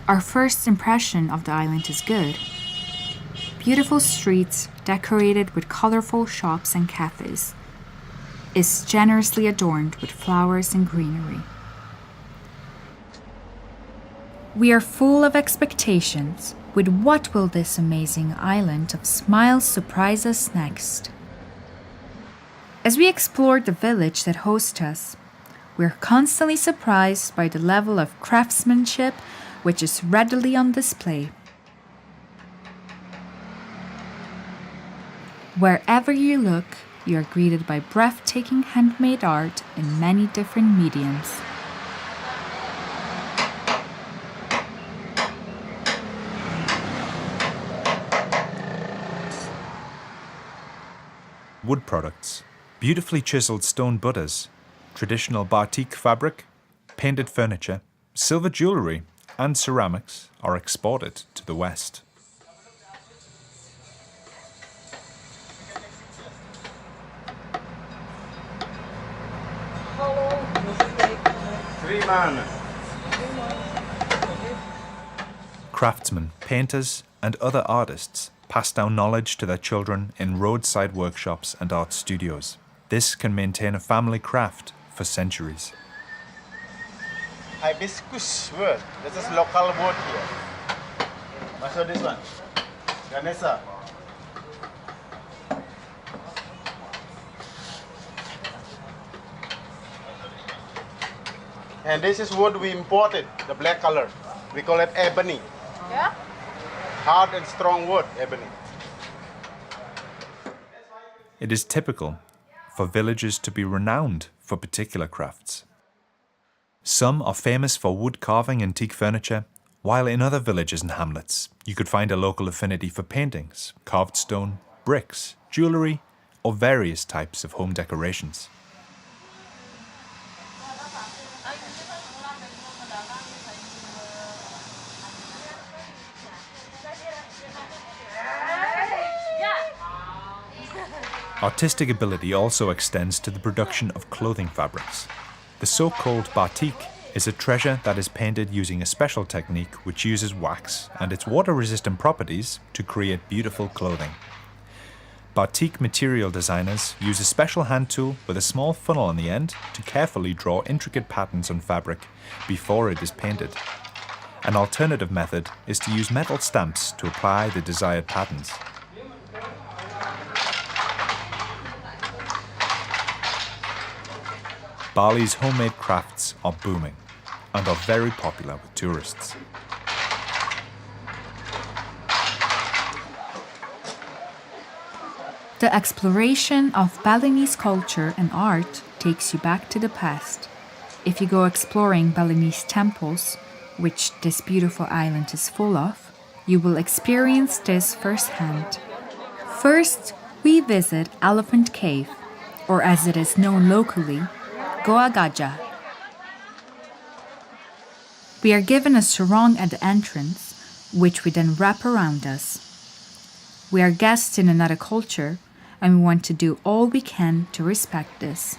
Our first impression of the island is good. Beautiful streets decorated with colourful shops and cafes is generously adorned with flowers and greenery. We are full of expectations with what will this amazing island of smiles surprise us next. As we explore the village that hosts us, we're constantly surprised by the level of craftsmanship which is readily on display. Wherever you look, you are greeted by breathtaking handmade art in many different mediums. Wood products, beautifully chiseled stone Buddhas, traditional batik fabric, painted furniture, silver jewellery and ceramics are exported to the West. Craftsmen, painters and other artists pass down knowledge to their children in roadside workshops and art studios. This can maintain a family craft for centuries. Hibiscus wood. This is local wood here. So this one, Ganesha. And this is wood we imported, the black color. We call it ebony. Yeah? Hard and strong wood, ebony. It is typical for villages to be renowned for particular crafts. Some are famous for wood carving and teak furniture, while in other villages and hamlets you could find a local affinity for paintings, carved stone, bricks, jewellery, or various types of home decorations. Artistic ability also extends to the production of clothing fabrics. The so-called batik is a treasure that is painted using a special technique which uses wax and its water-resistant properties to create beautiful clothing. Batik material designers use a special hand tool with a small funnel on the end to carefully draw intricate patterns on fabric before it is painted. An alternative method is to use metal stamps to apply the desired patterns. Bali's homemade crafts are booming and are very popular with tourists. The exploration of Balinese culture and art takes you back to the past. If you go exploring Balinese temples, which this beautiful island is full of, you will experience this firsthand. First, we visit Elephant Cave, or as it is known locally, Goa Gajah. We are given a sarong at the entrance, which we then wrap around us. We are guests in another culture, and we want to do all we can to respect this.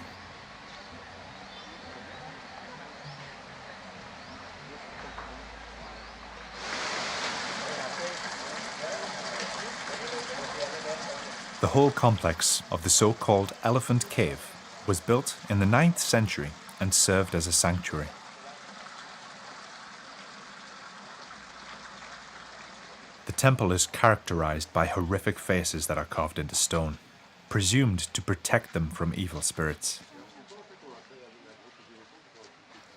The whole complex of the so-called Elephant Cave was built in the 9th century and served as a sanctuary. The temple is characterized by horrific faces that are carved into stone, presumed to protect them from evil spirits.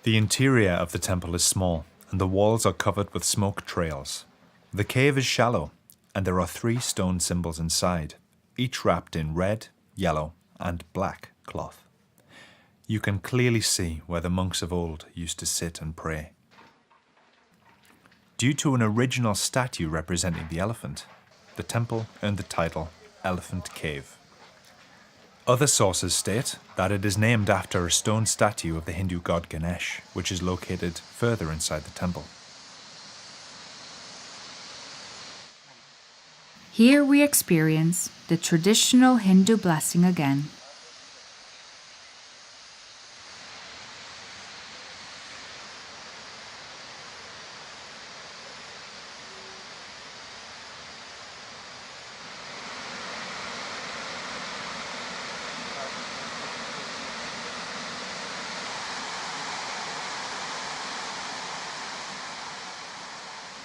The interior of the temple is small, and the walls are covered with smoke trails. The cave is shallow, and there are 3 stone symbols inside, each wrapped in red, yellow, and black cloth. You can clearly see where the monks of old used to sit and pray. Due to an original statue representing the elephant, the temple earned the title Elephant Cave. Other sources state that it is named after a stone statue of the Hindu god Ganesh, which is located further inside the temple. Here we experience the traditional Hindu blessing again.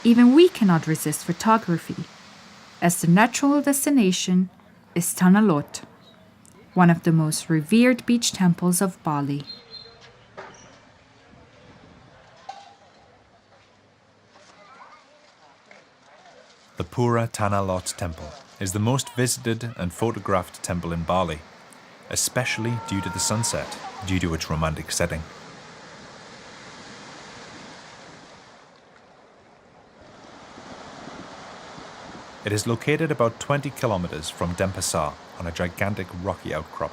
Even we cannot resist photography, as the natural destination is Tanah, one of the most revered beach temples of Bali. The Pura Tanah Temple is the most visited and photographed temple in Bali, especially due to the sunset, due to its romantic setting. It is located about 20 kilometers from Denpasar on a gigantic rocky outcrop.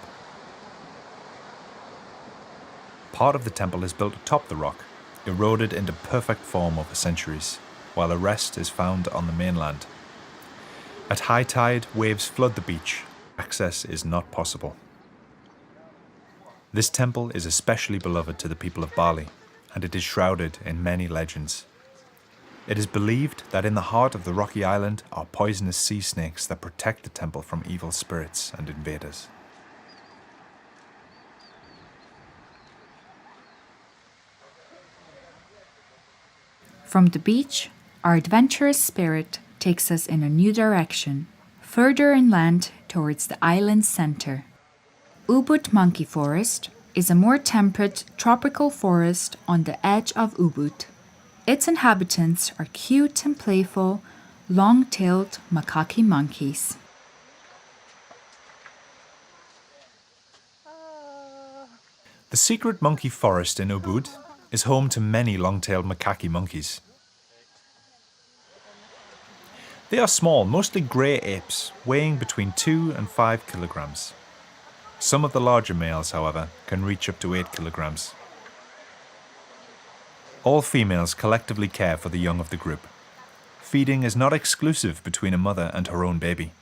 Part of the temple is built atop the rock, eroded into perfect form over centuries, while the rest is found on the mainland. At high tide, waves flood the beach. Access is not possible. This temple is especially beloved to the people of Bali, and it is shrouded in many legends. It is believed that in the heart of the rocky island are poisonous sea snakes that protect the temple from evil spirits and invaders. From the beach, our adventurous spirit takes us in a new direction, further inland towards the island's center. Ubud Monkey Forest is a more temperate tropical forest on the edge of Ubud. Its inhabitants are cute and playful, long-tailed macaque monkeys. The secret monkey forest in Ubud is home to many long-tailed macaque monkeys. They are small, mostly grey apes, weighing between 2 and 5 kilograms. Some of the larger males, however, can reach up to 8 kilograms. All females collectively care for the young of the group. Feeding is not exclusive between a mother and her own baby.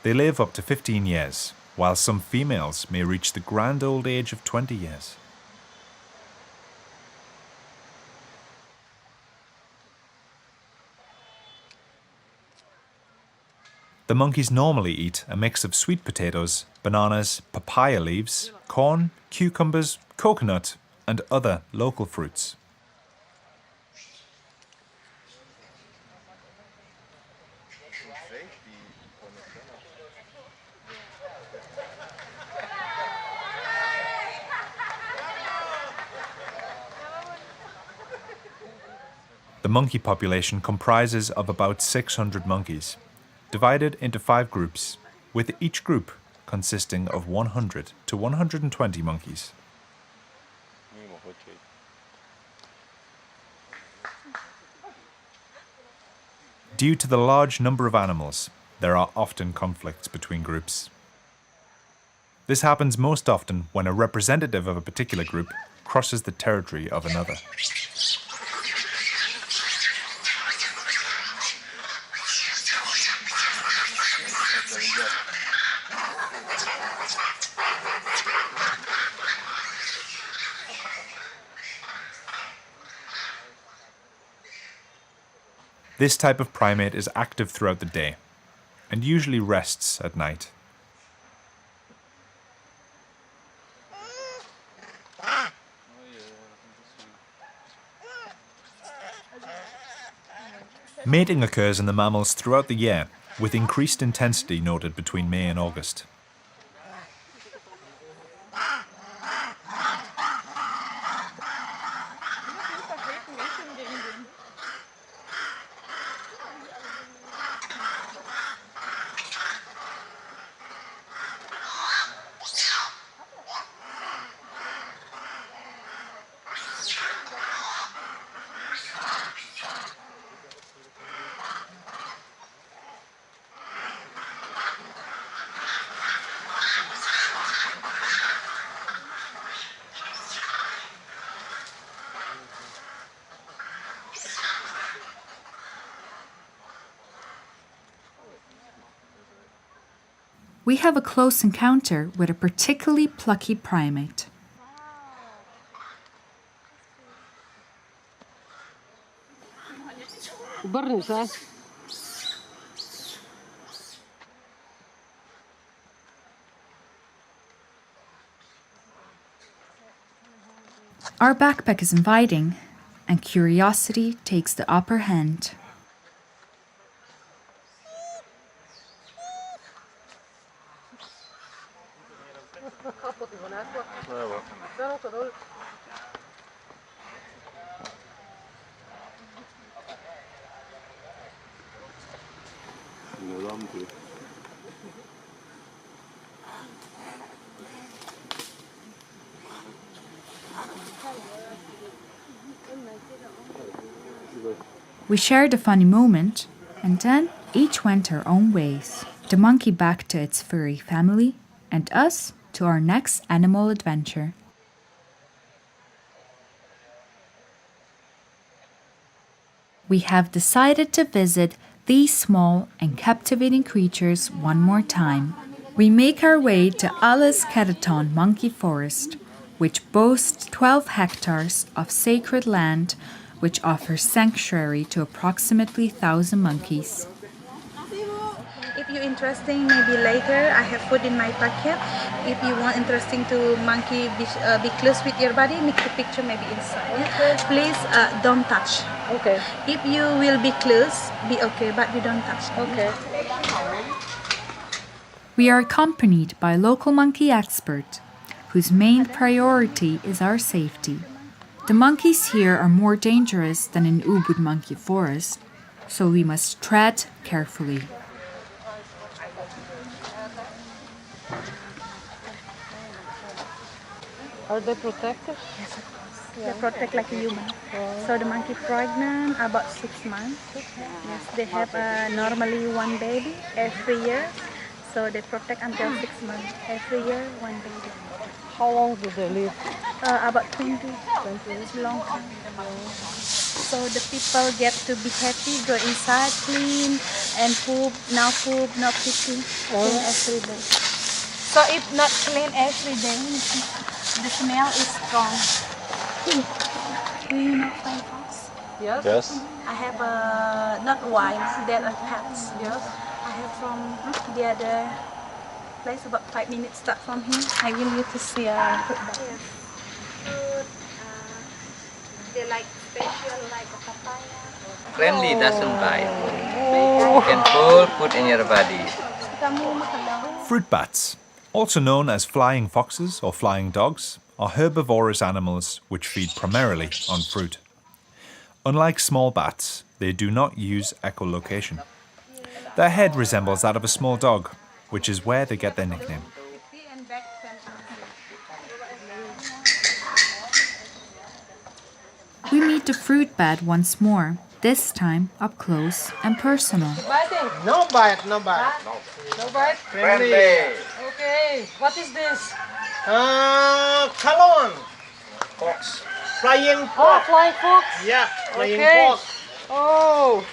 They live up to 15 years, while some females may reach the grand old age of 20 years. The monkeys normally eat a mix of sweet potatoes, bananas, papaya leaves, corn, cucumbers, coconut, and other local fruits. The monkey population comprises of about 600 monkeys, divided into 5 groups, with each group consisting of 100 to 120 monkeys. Due to the large number of animals, there are often conflicts between groups. This happens most often when a representative of a particular group crosses the territory of another. This type of primate is active throughout the day and usually rests at night. Mating occurs in the mammals throughout the year, with increased intensity noted between May and August. We have a close encounter with a particularly plucky primate. Barren, Our backpack is inviting, and curiosity takes the upper hand. We shared a funny moment, and then each went our own ways. The monkey back to its furry family, and us to our next animal adventure. We have decided to visit these small and captivating creatures one more time. We make our way to Alice Keraton Monkey Forest, which boasts 12 hectares of sacred land, which offers sanctuary to approximately 1,000 monkeys. If you're interesting, maybe later I have food in my pocket. If you want interesting to monkey be close with your body, make the picture maybe inside. Okay. Please don't touch. Okay. If you will be close, be okay, but you don't touch. Okay. We are accompanied by a local monkey expert, whose main priority is our safety. The monkeys here are more dangerous than in Ubud Monkey Forest, so we must tread carefully. Are they protected? Yes, of course. They protect like a human. So the monkey pregnant about 6 months. Yes, they have normally one baby every year. So they protect until 6 months. Every year, one baby. How long do they live? About 20. It's a long time. So the people get to be happy, go inside, clean, and poop, no picking, clean every day. So if not clean every day, the smell is strong. Do you know flying fox? Yes. Yes. I have not wild, there are pets. Yes. I have from the other place about 5 minutes start from here. I will you to see a food bag. They like special like a papaya. Friendly, doesn't bite. You can pull, put in your body. Kamu makan daun. Fruit bats, also known as flying foxes or flying dogs, are herbivorous animals which feed primarily on fruit. Unlike small bats, they do not use echolocation. Their head resembles that of a small dog, which is where they get their nickname. We meet the fruit bat once more, this time up close and personal. Biting? No bite, no bite. No bite? Friendly. Okay. What is this? Color. Fox. Flying Oh, fox. flying fox. Yeah, flying Okay. fox. Oh.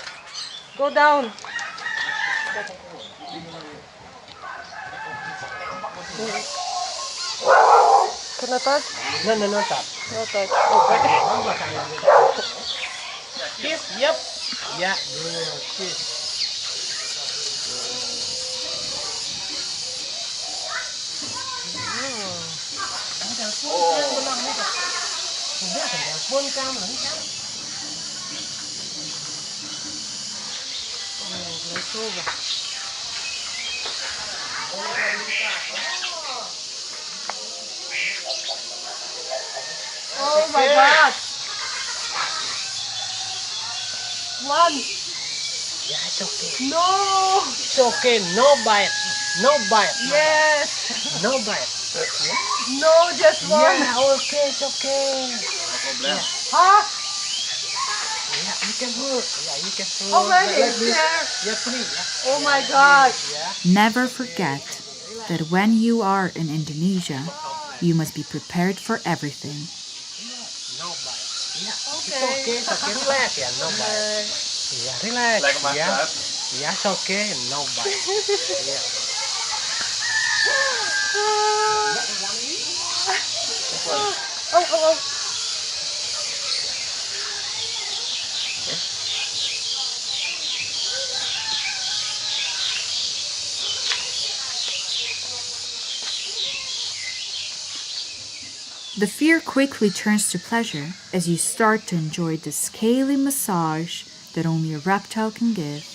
Go down. Can I touch? No, tap. No touch. Okay. Kiss, yep. Yeah, good. Kiss. Oh my God. One. Yeah, it's okay. No. It's okay. No bite. No bite. Yes. No bite. No, just one. Yeah, okay, it's okay. Huh? Yeah, you can hold. Yeah, you can hold. How many Like is this. there? Yeah, 3. Yeah. Oh my God. Never forget that when you are in Indonesia, you must be prepared for everything. No bite. Yeah. Okay. It's okay. Relax. Yeah, no bite. Yeah, relax. Like a yeah. massage. Yeah, it's okay. No bite. Yeah. The fear quickly turns to pleasure as you start to enjoy the scaly massage that only a reptile can give.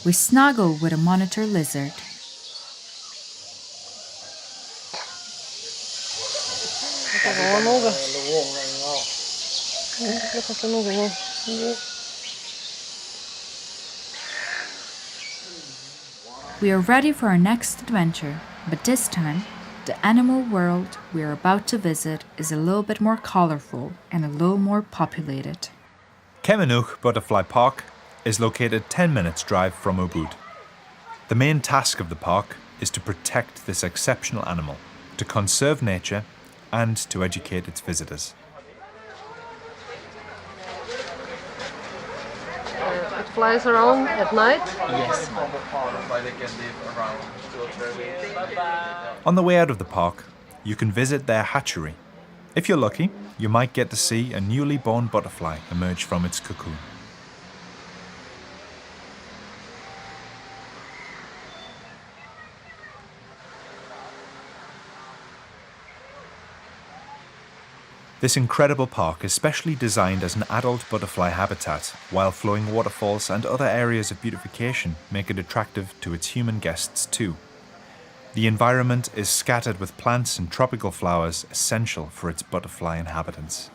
We snuggle with a monitor lizard. We are ready for our next adventure, but this time, the animal world we are about to visit is a little bit more colorful and a little more populated. Kemenuk Butterfly Park is located 10 minutes drive from Ubud. The main task of the park is to protect this exceptional animal, to conserve nature, and to educate its visitors. It flies around at night. Yes. On the way out of the park, you can visit their hatchery. If you're lucky, you might get to see a newly born butterfly emerge from its cocoon. This incredible park is specially designed as an adult butterfly habitat, while flowing waterfalls and other areas of beautification make it attractive to its human guests too. The environment is scattered with plants and tropical flowers essential for its butterfly inhabitants.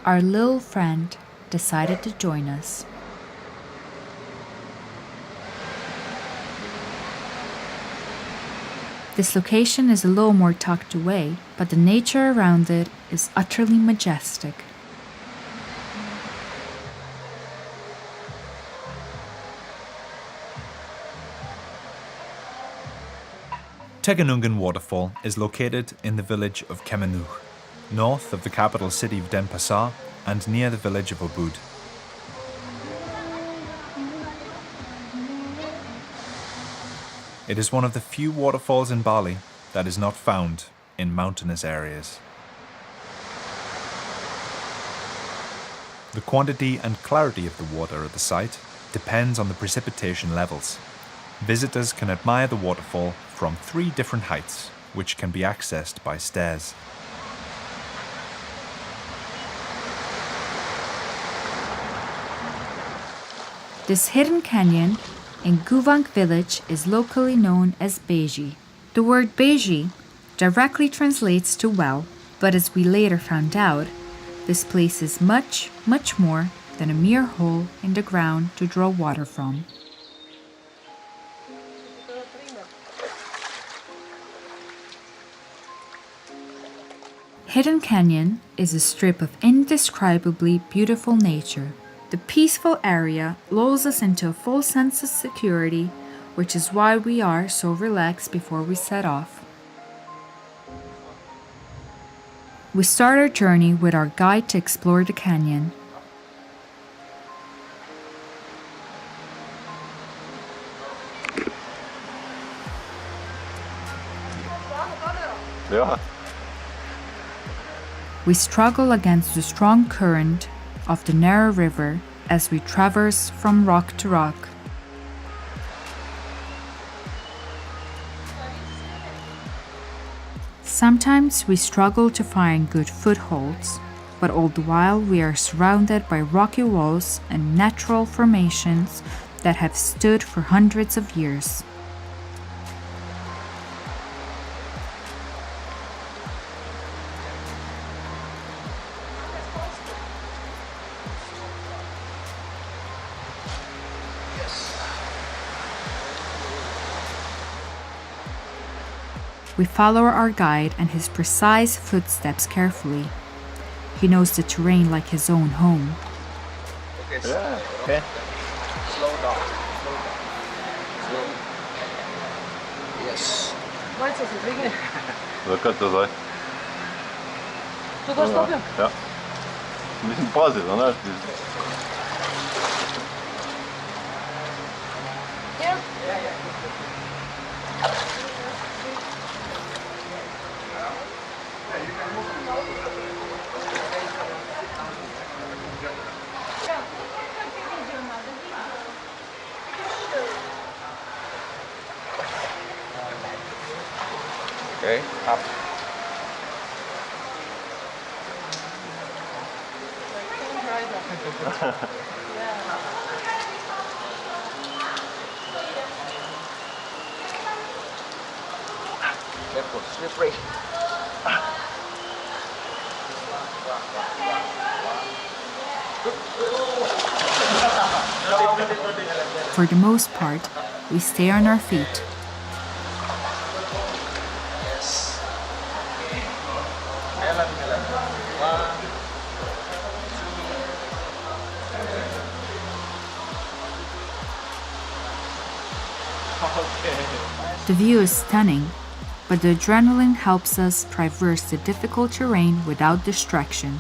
Our little friend decided to join us. This location is a little more tucked away, but the nature around it is utterly majestic. Tegenungen Waterfall is located in the village of Kemenuk, north of the capital city of Denpasar and near the village of Ubud. It is one of the few waterfalls in Bali that is not found in mountainous areas. The quantity and clarity of the water at the site depends on the precipitation levels. Visitors can admire the waterfall from 3 different heights, which can be accessed by stairs. This hidden canyon in Guvang village is locally known as Beijing. The word Beijing directly translates to well, but as we later found out, this place is much, much more than a mere hole in the ground to draw water from. Hidden Canyon is a strip of indescribably beautiful nature. The peaceful area lulls us into a full sense of security, which is why we are so relaxed before we set off. We start our journey with our guide to explore the canyon. We struggle against the strong current of the narrow river as we traverse from rock to rock. Sometimes we struggle to find good footholds, but all the while we are surrounded by rocky walls and natural formations that have stood for hundreds of years. We follow our guide and his precise footsteps carefully. He knows the terrain like his own home. Yeah, okay. Slow down. Slow. Yes. Meinst du, das ist wegen? So könnte es sein. Du kannst stoppen. Ja. Ein bisschen Vorsicht, ne? Ja. Okay, up. Careful, slippery. For the most part, we stay on our feet. Yes. Melon. One. The view is stunning, but the adrenaline helps us traverse the difficult terrain without distraction.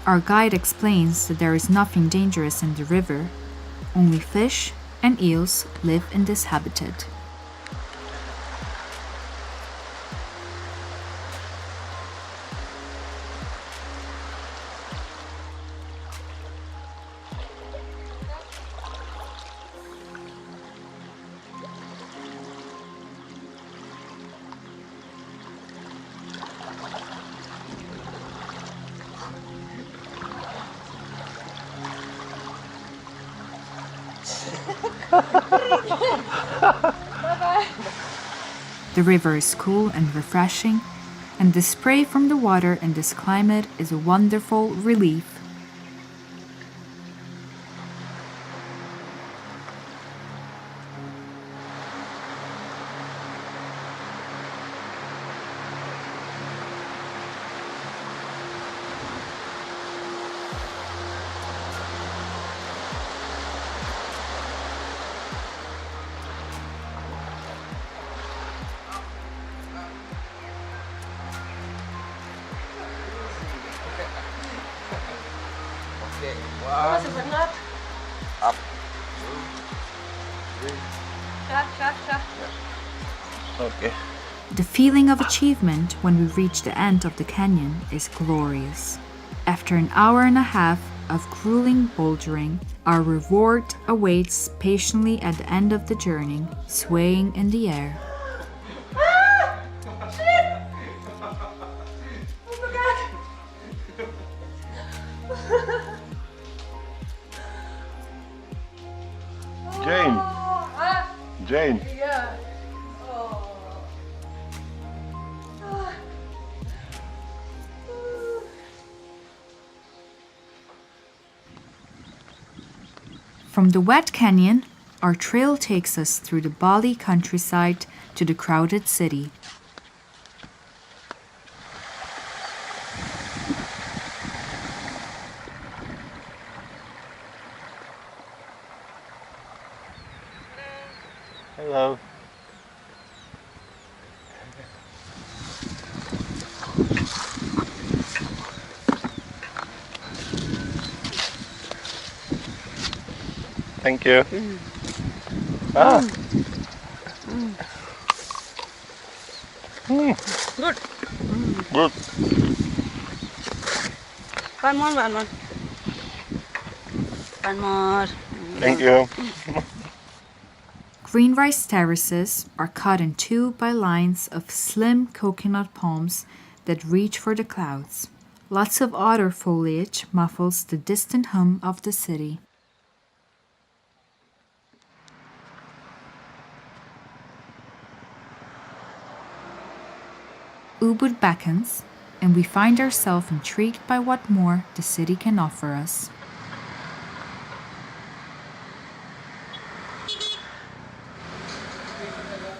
Our guide explains that there is nothing dangerous in the river. Only fish and eels live in this habitat. The river is cool and refreshing, and the spray from the water in this climate is a wonderful relief. Okay, Was one. ist denn das? Up. Schach. Okay. The feeling of achievement when we reach the end of the canyon is glorious. After an hour and a half of grueling bouldering, our reward awaits patiently at the end of the journey, swaying in the air. Jane. Ja. From the wet canyon, our trail takes us through the Bali countryside to the crowded city. Hello. Thank you. Ah. Good. Good. One more. One more. Thank you. Green rice terraces are cut in two by lines of slim coconut palms that reach for the clouds. Lots of other foliage muffles the distant hum of the city. Ubud beckons, and we find ourselves intrigued by what more the city can offer us.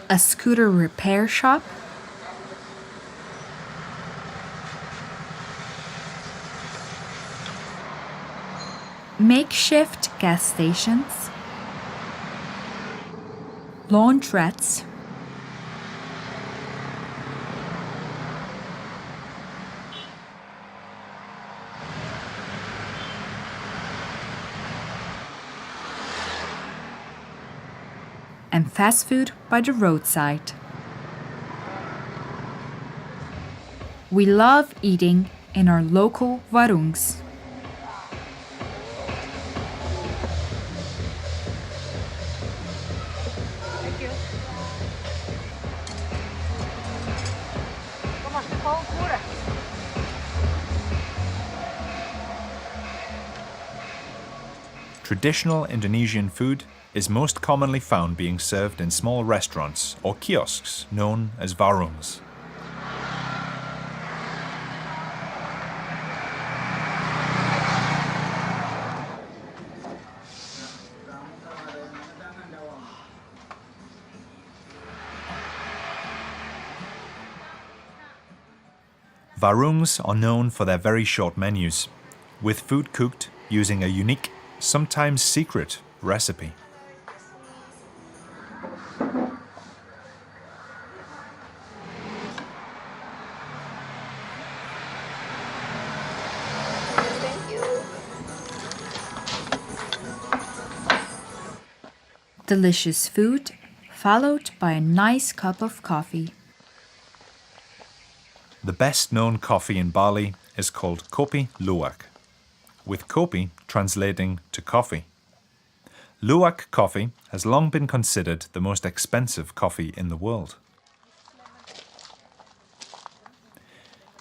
A scooter repair shop, makeshift gas stations, laundrettes, and fast food by the roadside. We love eating in our local warungs. Traditional Indonesian food is most commonly found being served in small restaurants or kiosks known as warungs. Warungs are known for their very short menus, with food cooked using a unique, sometimes secret, recipe. Delicious food, followed by a nice cup of coffee. The best known coffee in Bali is called kopi luwak, with kopi translating to coffee. Luwak coffee has long been considered the most expensive coffee in the world.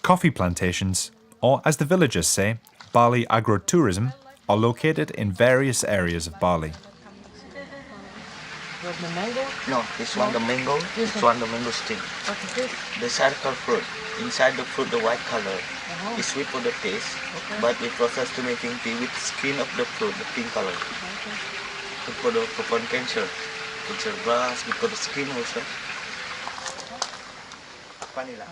Coffee plantations, or as the villagers say, Bali agrotourism, are located in various areas of Bali. The mango? No, this one the mango, this one the mango stem. Okay. The circle fruit. Inside the fruit, the white color is sweet for the taste, but we process to making tea with skin of the fruit, the pink color. Good for the profound cancer, grass, good for the skin also. Vanilla.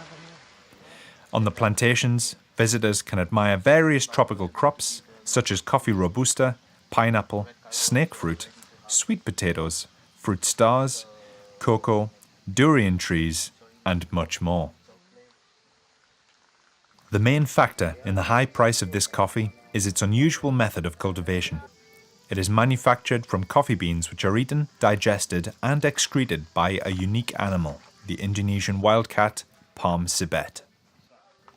On the plantations, visitors can admire various tropical crops such as coffee robusta, pineapple, snake fruit, sweet potatoes, fruit stars, cocoa, durian trees, and much more. The main factor in the high price of this coffee is its unusual method of cultivation. It is manufactured from coffee beans which are eaten, digested, and excreted by a unique animal, the Indonesian wildcat, palm civet.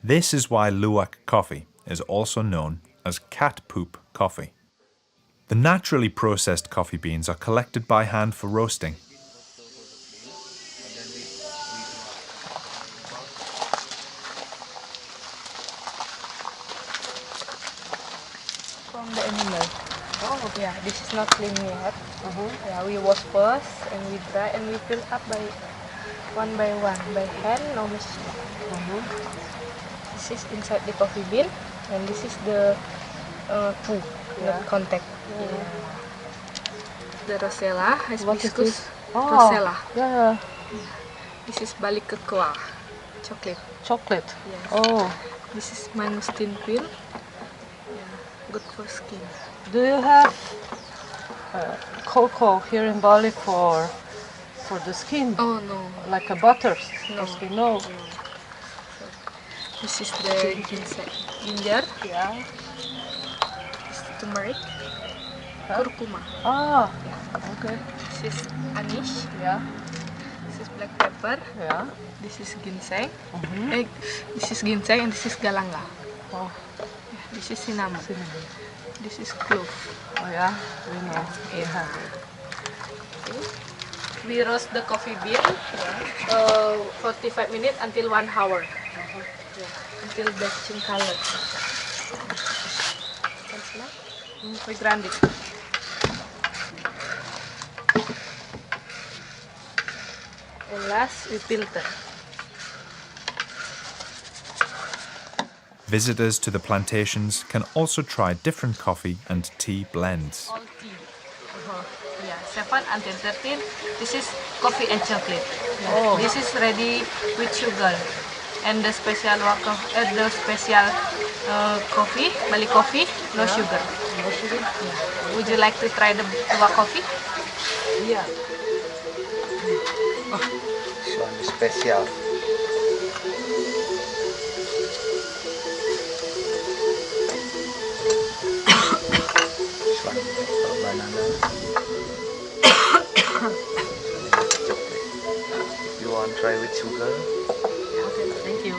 This is why luwak coffee is also known as cat poop coffee. The naturally processed coffee beans are collected by hand for roasting. From the animal. Oh, yeah, this is not clean yet. Yeah, we wash first and we dry and we fill up by one, by hand, no machine. This is inside the coffee bean, and this is the poo, not contact. The rosella has viscous. Rosella. Yeah. This is balik ke Kolar, chocolate. Chocolate. Yes. Oh. This is mangosteen peel. Yeah, good for skin. Do you have cocoa here in Bali for the skin? Oh no. Like a butter No. skin? No. This is the ginger. Yeah. This is turmeric. Curcuma. Ah. Okay. This is anise. Yeah. This is black pepper. Yeah. This is ginseng. This is ginseng and this is galanga. Oh. Yeah, this is cinnamon. This is clove. Oh yeah. We know. Yeah. Okay. We roast the coffee bean 45 minutes until 1 hour. Until bleaching color. Can smell? We grind it. And last, we filter. Visitors to the plantations can also try different coffee and tea blends. All tea. Yeah, 7 until 13. This is coffee and chocolate. This is ready with sugar. And the special coffee, Bali coffee, no sugar. No sugar? Yeah. Would you like to try the Tua coffee? Yeah. This one is special. This one banana. Chocolate. If you want try with sugar. Okay, thank you.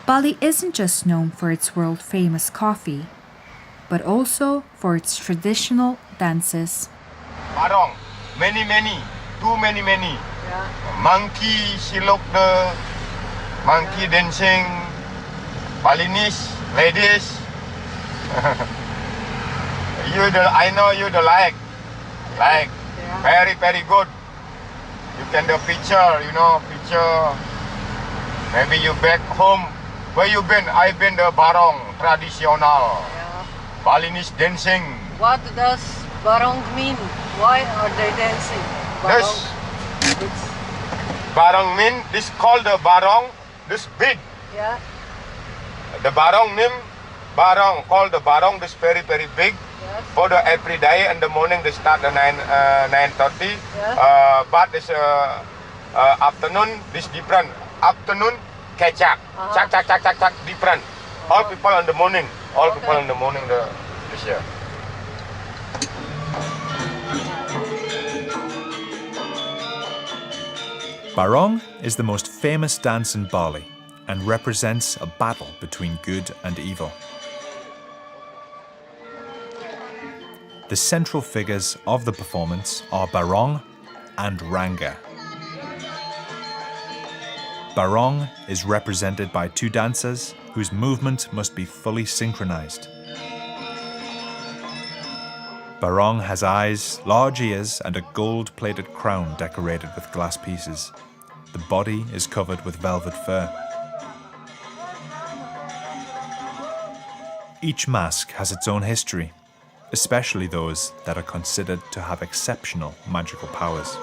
Bali isn't just known for its world-famous coffee, but also for its traditional dances. Barong, many, too many. Monkey, silok the monkey dancing, Balinese ladies. I know you the like, very good. You can do picture, picture. Maybe you back home. Where you been? I've been the barong, traditional. Yeah. Balinese dancing. What does barong mean? Why are they dancing? This It's, barong mean, this called the barong, this big. yeah. The barong name, barong, called the barong, this very big. Yes. For the every day in the morning they start at 9:30. Yeah. But this afternoon, this different. Afternoon, catch up. Chak, different. All people in the morning. People in the morning this year. Barong is the most famous dance in Bali and represents a battle between good and evil. The central figures of the performance are Barong and Ranga. Barong is represented by two dancers whose movement must be fully synchronized. Barong has eyes, large ears, and a gold-plated crown decorated with glass pieces. The body is covered with velvet fur. Each mask has its own history, especially those that are considered to have exceptional magical powers.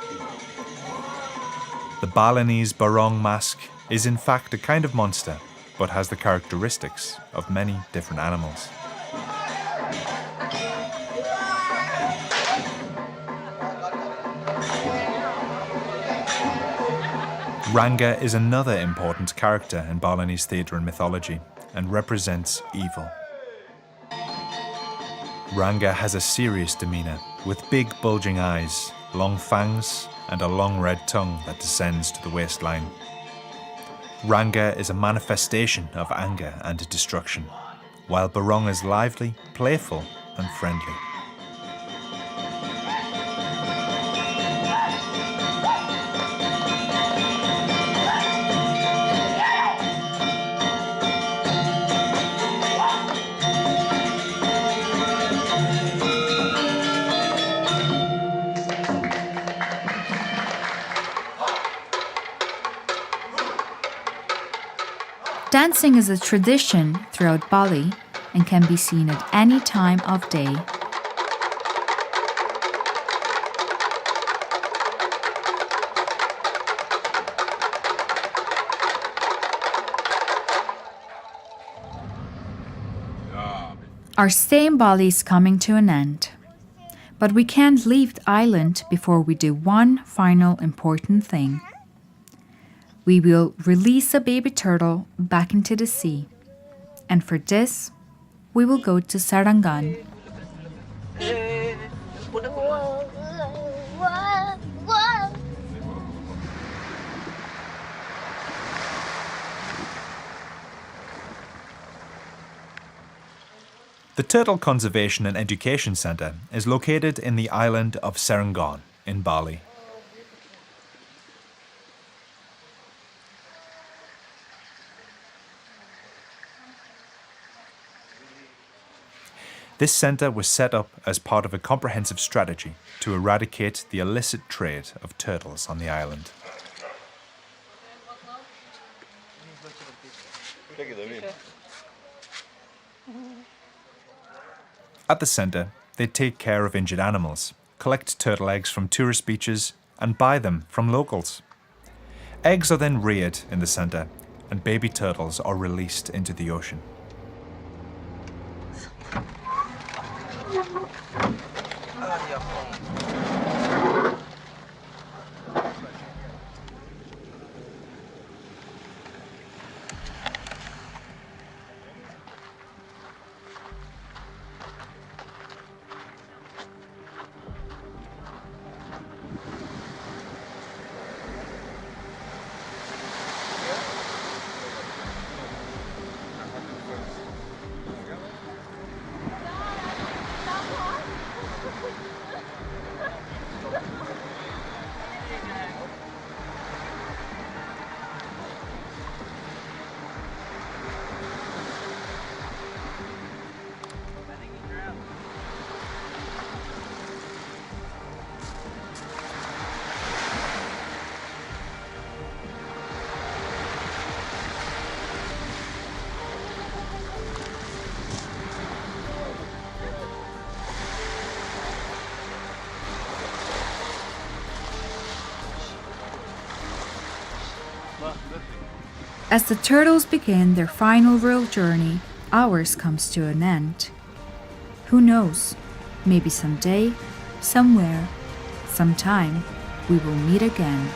The Balinese Barong mask is in fact a kind of monster, but has the characteristics of many different animals. Ranga is another important character in Balinese theatre and mythology and represents evil. Ranga has a serious demeanour with big bulging eyes, long fangs, and a long red tongue that descends to the waistline. Ranga is a manifestation of anger and destruction, while Barong is lively, playful, and friendly. Dancing is a tradition throughout Bali and can be seen at any time of day. Our stay in Bali is coming to an end, but we can't leave the island before we do one final important thing. We will release a baby turtle back into the sea, and for this, we will go to Sarangan. The Turtle Conservation and Education Centre is located in the island of Sarangan in Bali. This centre was set up as part of a comprehensive strategy to eradicate the illicit trade of turtles on the island. At the centre, they take care of injured animals, collect turtle eggs from tourist beaches, and buy them from locals. Eggs are then reared in the centre, and baby turtles are released into the ocean. As the turtles begin their final real journey, ours comes to an end. Who knows? Maybe someday, somewhere, sometime, we will meet again.